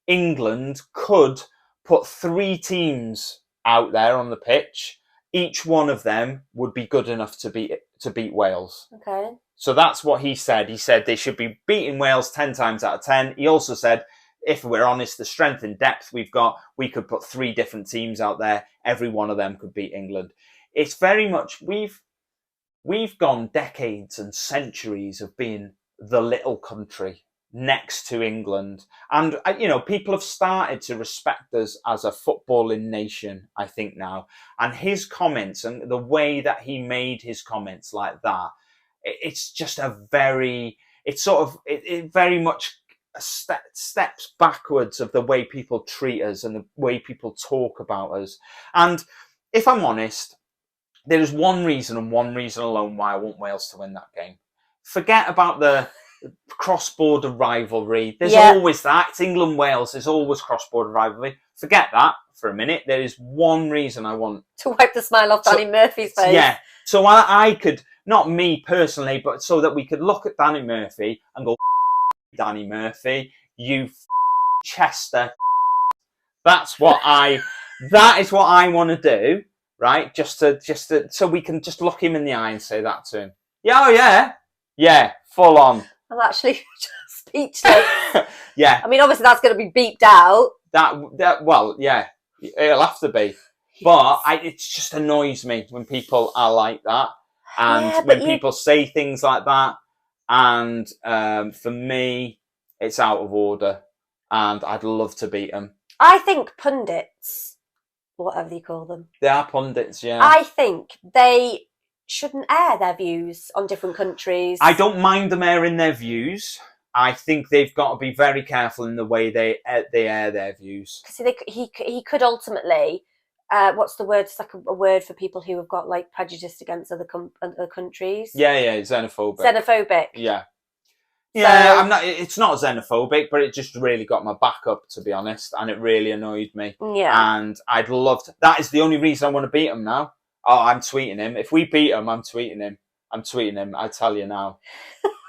England could put 3 teams out there on the pitch. Each one of them would be good enough to beat Wales. Okay. So that's what he said. He said they should be beating Wales 10 times out of 10. He also said, if we're honest, the strength and depth we've got, we could put 3 different teams out there. Every one of them could beat England. It's very much, we've gone decades and centuries of being the little country next to England. And, you know, people have started to respect us as a footballing nation, I think now. And his comments and the way that he made his comments like that, it's just it very much steps backwards of the way people treat us and the way people talk about us. And if I'm honest, there is one reason and one reason alone why I want Wales to win that game. Forget about the cross-border rivalry. There's always that. It's England-Wales. There's always cross-border rivalry. Forget that for a minute. There is one reason I want... to wipe the smile off Danny Murphy's face. Yeah. So I could, not me personally, but so that we could look at Danny Murphy and go, Danny Murphy, you Chester. That is what I want to do, right? Just to, so we can just look him in the eye and say that to him. Yeah, oh yeah. Yeah, full on. I'm actually speechless. Yeah. I mean, obviously that's going to be beeped out. Well, yeah, it'll have to be. But it just annoys me when people are like that. And when people say things like that. And for me, it's out of order. And I'd love to beat them. I think pundits, whatever you call them. They are pundits, yeah. I think they shouldn't air their views on different countries. I don't mind them airing their views. I think they've got to be very careful in the way they air their views. Because he could ultimately what's the word? It's like a word for people who have got like prejudice against other countries. Yeah, xenophobic. Xenophobic. Yeah. So, Yeah, I'm not. It's not xenophobic, but it just really got my back up, to be honest, and it really annoyed me. yeah. And I'd love to. That is the only reason I want to beat him now. Oh, I'm tweeting him. If we beat him, I'm tweeting him. I tell you now.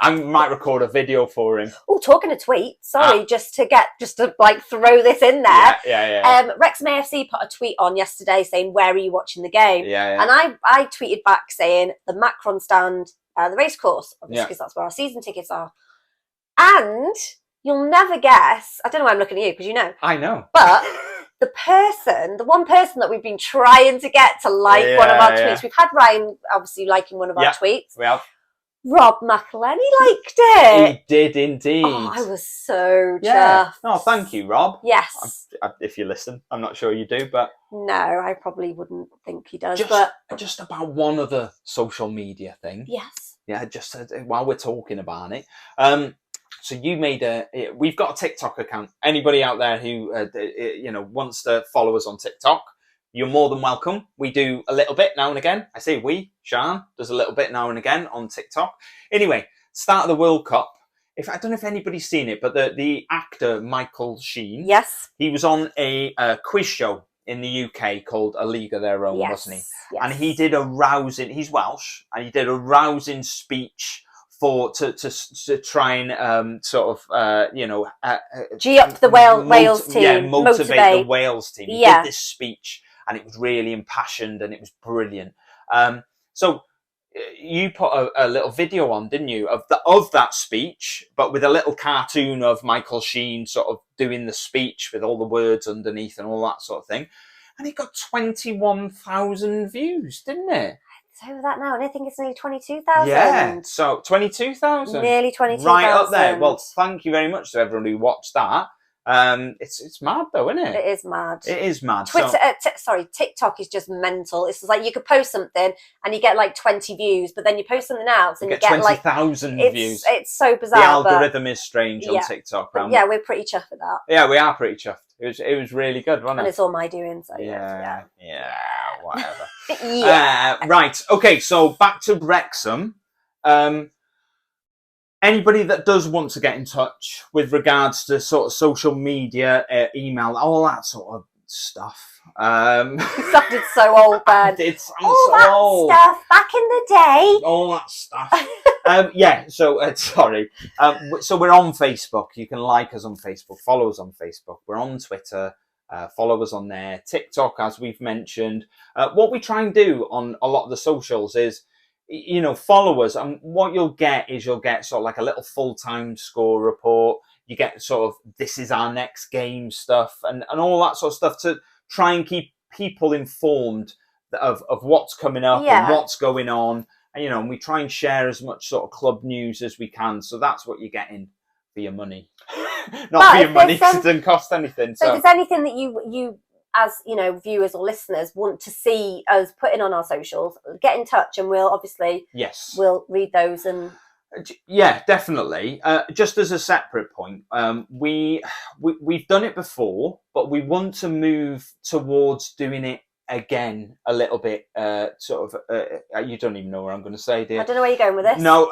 I might record a video for him. Oh, talking of tweets. Sorry, just to like throw this in there. Yeah. Wrexham AFC put a tweet on yesterday saying, "Where are you watching the game?" Yeah. And I tweeted back saying the Macron stand, the racecourse, obviously, because that's where our season tickets are. And you'll never guess. I don't know why I'm looking at you because you know. I know. But the one person that we've been trying to get to like one of our tweets. We've had Ryan obviously liking one of our tweets. We have. Rob McElhenney liked it. He did indeed. Oh, I was so chuffed. Oh, thank you, Rob. Yes. If you listen, I'm not sure you do, but no, I probably wouldn't think he does. Just about one other social media thing. Yes. Yeah, just while we're talking about it. So you made we've got a TikTok account. Anybody out there who wants to follow us on TikTok, you're more than welcome. We do a little bit now and again. I say we, Sean does a little bit now and again on TikTok. Anyway, start of the World Cup. I don't know if anybody's seen it, but the actor Michael Sheen, yes, he was on a quiz show in the UK called A League of Their Own, wasn't he? Yes. And he did a rousing. He's Welsh, and he did a rousing speech to try and G up the Wales team, yeah, motivate the Wales team. He did this speech, and it was really impassioned, and it was brilliant. So you put a little video on, didn't you, of that speech, but with a little cartoon of Michael Sheen sort of doing the speech with all the words underneath and all that sort of thing, and it got 21,000 views, didn't it? It's over that now, and I think it's nearly 22,000. Yeah, so 22,000. Nearly 22,000. Right up there. Well, thank you very much to everyone who watched that. It's mad though, isn't it? It is mad. It is mad. Twitter, TikTok is just mental. It's like you could post something and you get like 20 views, but then you post something else and you get 20,000 views. It's so bizarre. The algorithm is strange on TikTok. Yeah, we're pretty chuffed with that. Yeah, we are pretty chuffed. It was really good, wasn't it? And it's all my doing, so yeah, whatever. Yeah. Right. Okay. So back to Wrexham. Anybody that does want to get in touch with regards to sort of social media, email, all that sort of stuff. You sounded so old, Ben. All that stuff back in the day. All that stuff. Yeah. So sorry. So we're on Facebook. You can like us on Facebook. Follow us on Facebook. We're on Twitter. Follow us on there. TikTok, as we've mentioned. What we try and do on a lot of the socials is, follow us, and what you'll get sort of like a little full-time score report. You get sort of this is our next game stuff and all that sort of stuff to try and keep people informed of what's coming up and what's going on. And, and we try and share as much sort of club news as we can. So that's what you're getting for your money. Not for your money, because it doesn't cost anything. So if there's anything that you as viewers or listeners want to see us putting on our socials, get in touch and we'll obviously we'll read those. And yeah, definitely. Just as a separate point, we've done it before, but we want to move towards doing it again a little bit. You don't even know where I'm going to say, dear. I don't know where you're going with this. No,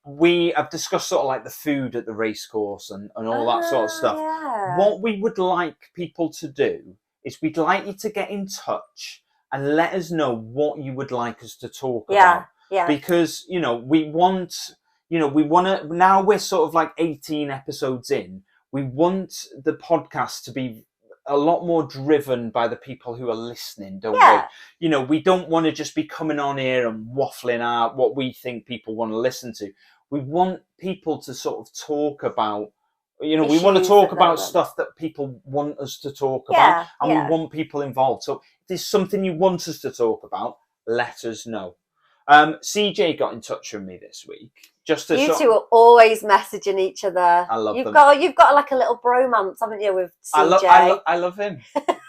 we have discussed sort of like the food at the racecourse and all that sort of stuff. Yeah. What we would like people to do is we'd like you to get in touch and let us know what you would like us to talk about. Yeah. Because, we want to, now we're sort of like 18 episodes in, we want the podcast to be a lot more driven by the people who are listening, don't we? We don't want to just be coming on here and waffling out what we think people want to listen to. We want people to sort of talk about, we want to talk about stuff that people want us to talk about, and we want people involved. So if there's something you want us to talk about, let us know. CJ got in touch with me this week. Just to you two are always messaging each other. I love them. You've got like a little bromance, haven't you, with CJ? I love him.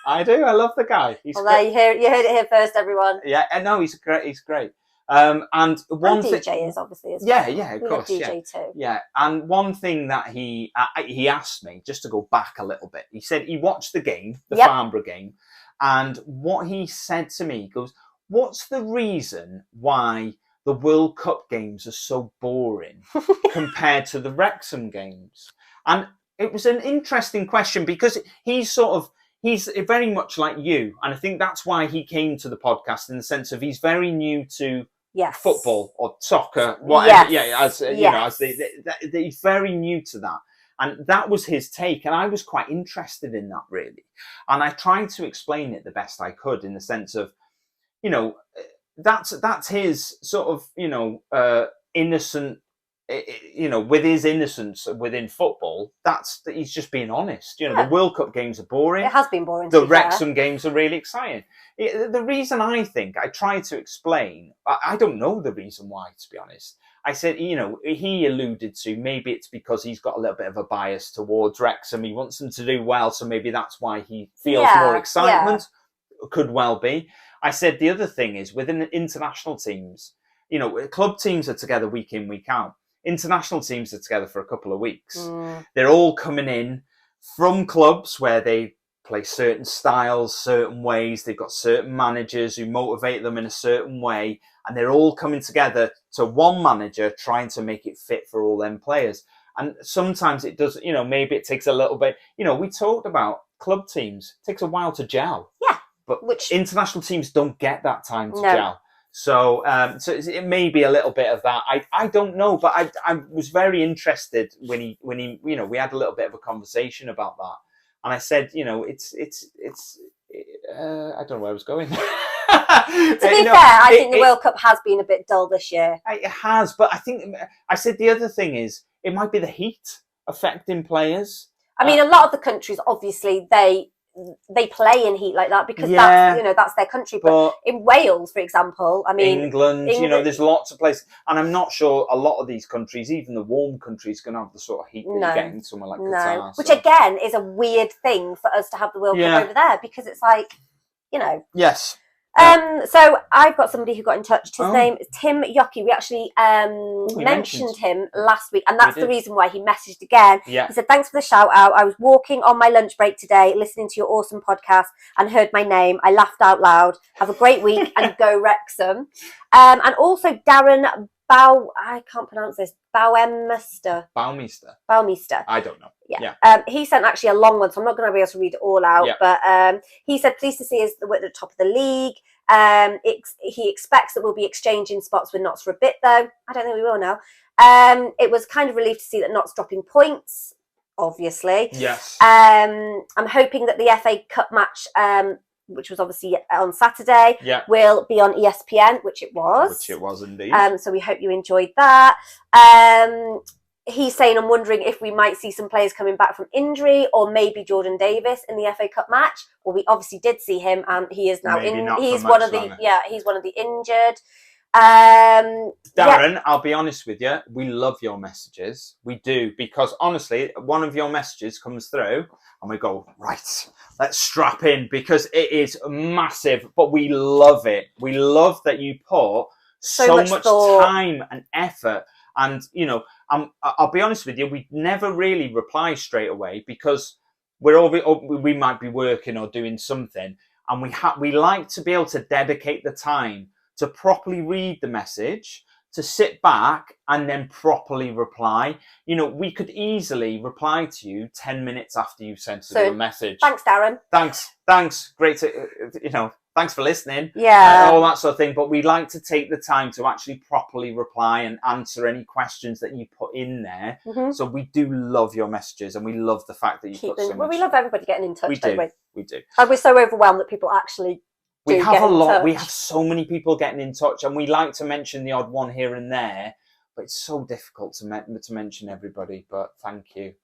I do. I love the guy. He's you heard it here first, everyone. Yeah, no, he's great. He's great. And one and DJ is obviously as yeah, well. yeah, of We course, love DJ too. yeah. And one thing that he asked me, just to go back a little bit, he said he watched the game, the Farnborough game, and what he said to me, he goes, "What's the reason why the World Cup games are so boring compared to the Wrexham games?" And it was an interesting question because he's very much like you, and I think that's why he came to the podcast, in the sense of he's very new to football or soccer, whatever. He's very new to that, and that was his take, and I was quite interested in that, really. And I tried to explain it the best I could, in the sense of, that's his sort of innocent. With his innocence within football, he's just being honest. The World Cup games are boring. It has been boring. The Wrexham games are really exciting. The reason, I think, I tried to explain, I don't know the reason why, to be honest. I said, he alluded to, maybe it's because he's got a little bit of a bias towards Wrexham. He wants them to do well, so maybe that's why he feels more excitement. Could well be. I said the other thing is, within the international teams, club teams are together week in, week out. International teams are together for a couple of weeks. They're all coming in from clubs where they play certain styles, certain ways. They've got certain managers who motivate them in a certain way, and they're all coming together to one manager, trying to make it fit for all them players. And sometimes it does, maybe it takes a little bit. We talked about club teams. It takes a while to gel. Yeah. But international teams don't get that time to gel. So it may be a little bit of that. I don't know, but I was very interested when he we had a little bit of a conversation about that, and I said, it's I don't know where I was going. To be fair, I think the World Cup has been a bit dull this year. It has, but I think I said the other thing is it might be the heat affecting players. I mean, a lot of the countries, obviously, they play in heat like that because that's their country. But in Wales, for example, I mean, England, there's lots of places, and I'm not sure a lot of these countries, even the warm countries, going to have the sort of heat that you get in somewhere like Qatar. Which again is a weird thing for us to have the World Cup over there, because it's like, Yes. So I've got somebody who got in touch. His name is Tim Yockey. We actually mentioned him last week, and that's the reason why he messaged again. Yeah. He said, "Thanks for the shout out. I was walking on my lunch break today, listening to your awesome podcast, and heard my name. I laughed out loud. Have a great week and go Wrexham." And also Darren I can't pronounce this. Baumeister. I don't know. Yeah. He sent actually a long one, so I'm not going to be able to read it all out. Yeah. But he said, "Pleased to see us at the top of the league. He expects that we'll be exchanging spots with Notts for a bit, though. I don't think we will now. It was kind of relief to see that Notts dropping points, obviously. Yes. I'm hoping that the FA Cup match, which was obviously on Saturday, will be on ESPN, which it was. Which it was indeed. So we hope you enjoyed that. He's saying, I'm wondering if we might see some players coming back from injury, or maybe Jordan Davis in the FA Cup match. Well, we obviously did see him, and he is now he's one of the injured. Darren, I'll be honest with you, we love your messages. We do, because honestly, one of your messages comes through and we go, right, let's strap in, because it is massive, but we love it. We love that you put so much time and effort. And, I'll be honest with you, we never really reply straight away, because we might be working or doing something, and we like to be able to dedicate the time to properly read the message, to sit back and then properly reply. We could easily reply to you 10 minutes after you sent us a message. Thanks, Darren. Thanks. Great to, thanks for listening. Yeah. All that sort of thing. But we like to take the time to actually properly reply and answer any questions that you put in there. Mm-hmm. So we do love your messages, and we love the fact that you put so much. Well, we love everybody getting in touch. We do. And we're so overwhelmed that people actually We have a lot. We have so many people getting in touch, and we like to mention the odd one here and there, but it's so difficult to mention everybody. But thank you.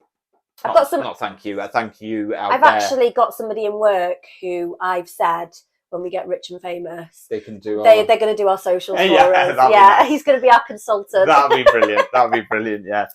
Not thank you. Thank you out I've there. Actually got somebody in work who I've said, when we get rich and famous, they can do. They're going to do our socials for us. Nice. He's going to be our consultant. That'd be brilliant. Yeah.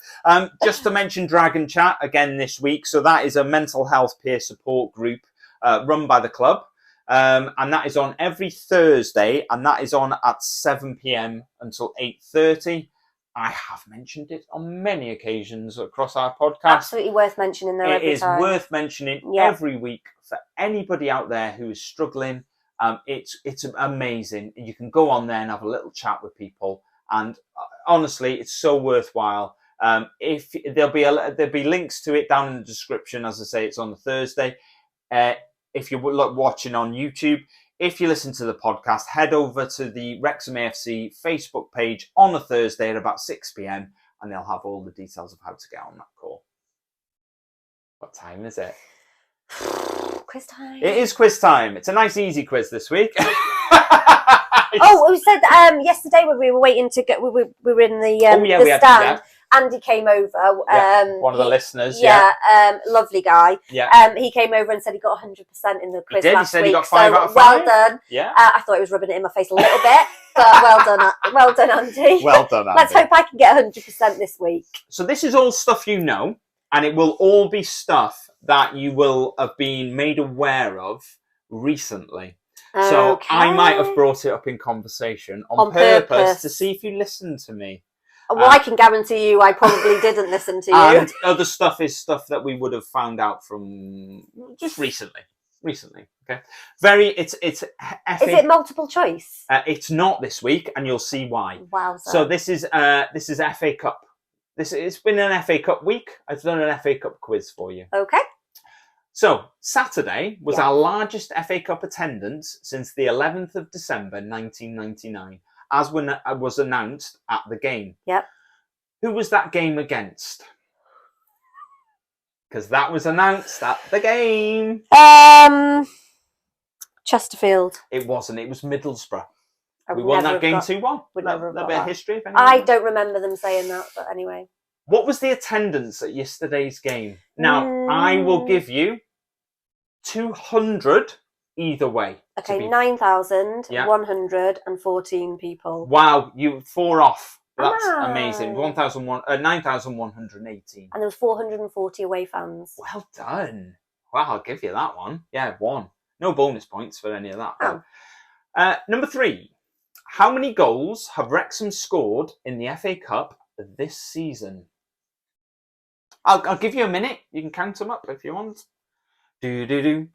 Just to mention Dragon Chat again this week. So that is a mental health peer support group run by the club. And that is on every Thursday, and that is on at 7 p.m. until 8:30. I have mentioned it on many occasions across our podcast. Absolutely worth mentioning though. It is worth mentioning every week for anybody out there who is struggling. It's amazing. You can go on there and have a little chat with people, and honestly, it's so worthwhile. If there'll be links to it down in the description. As I say, it's on a Thursday. If you're watching on YouTube, if you listen to the podcast, head over to the Wrexham AFC Facebook page on a Thursday at about 6 p.m. and they'll have all the details of how to get on that call. What time is it? Quiz time. It is quiz time. It's a nice, easy quiz this week. Oh, we said yesterday when we were waiting to get, we were in the stand. Andy came over. One of the listeners. Lovely guy. Yeah. He came over and said he got 100% in the quiz he last said week. He got 5 out of 5. Well done. Yeah. I thought he was rubbing it in my face a little bit, but well done, Andy. Well done, Andy. Let's hope I can get 100% this week. So this is all stuff you know, and it will all be stuff that you will have been made aware of recently. So I might have brought it up in conversation on purpose to see if you listen to me. Well, I can guarantee you I probably didn't listen to you. And other stuff is stuff that we would have found out from just recently. Okay. It's Is it multiple choice? It's not this week, and you'll see why. Wow. So this is FA Cup. It's been an FA Cup week. I've done an FA Cup quiz for you. Okay. So Saturday was our largest FA Cup attendance since the 11th of December 1999. As was announced at the game. Yep. Who was that game against? Because that was announced at the game. Chesterfield. It wasn't. It was Middlesbrough. We won that game 2-1. A bit of history. If anyone I don't remember them saying that, but anyway. What was the attendance at yesterday's game? Now, I will give you 200 either way. Okay, 9,114 people. Wow, you 4 off. That's amazing. 9,118. And there was 440 away fans. Well done. Wow, I'll give you that one. Yeah, 1. No bonus points for any of that. Oh. Number 3. How many goals have Wrexham scored in the FA Cup this season? I'll give you a minute. You can count them up if you want. Well, there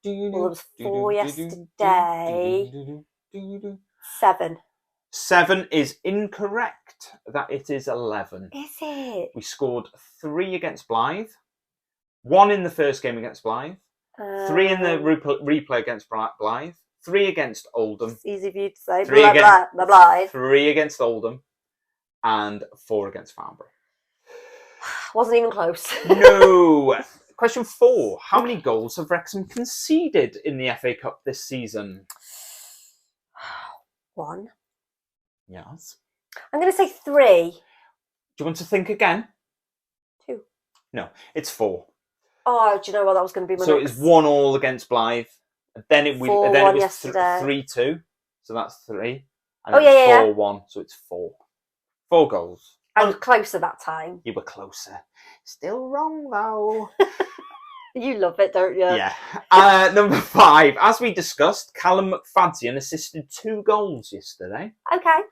was 4 yesterday. 7. 7 is incorrect. That it is 11. Is it? We scored 3 against Blythe. 1 in the first game against Blythe. 3 in the replay against Blythe. 3 against Oldham. It's easy for you to say. 3 Blythe. 3 against Oldham. And 4 against Farnborough. Wasn't even close. No. Question 4. How many goals have Wrexham conceded in the FA Cup this season? 1. Yes. I'm going to say 3. Do you want to think again? 2. No, it's 4. Oh, do you know what? That was going to be my So next. it's 1-1 against Blythe. Then it was 3-2. So that's 3. And 4-1. So it's 4. 4 goals. I was closer that time. You were closer. Still wrong though. You love it, don't you? Yeah. Number 5. As we discussed, Callum McFadzean assisted 2 goals yesterday. Okay.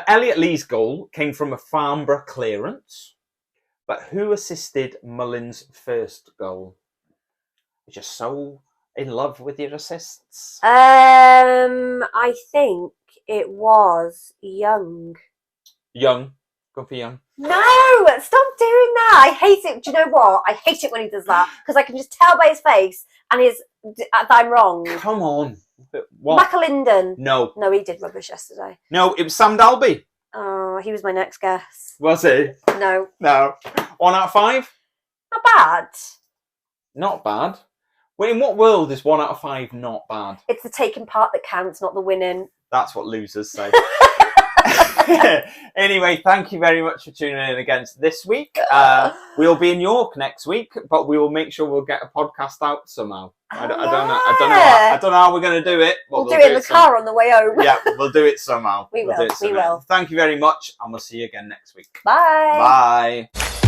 Elliot Lee's goal came from a Farnborough clearance. But who assisted Mullin's first goal? You're just so in love with your assists. I think it was Young. Young. Go for Young. No! Stop doing that! I hate it. Do you know what? I hate it when he does that. Because I can just tell by his face and that I'm wrong. Come on. What? McAlinden. No. No, he did rubbish yesterday. No, it was Sam Dalby. Oh, he was my next guess. Was he? No. No. 1 out of 5? Not bad. Not bad. Well, in what world is 1 out of 5 not bad? It's the taking part that counts, not the winning. That's what losers say. Anyway, thank you very much for tuning in against this week. We'll be in York next week, but we will make sure we'll get a podcast out somehow. I don't know how we're going to do it. We'll do it in the car on the way home. Yeah, we'll do it somehow. We will. Thank you very much, and we'll see you again next week. Bye. Bye.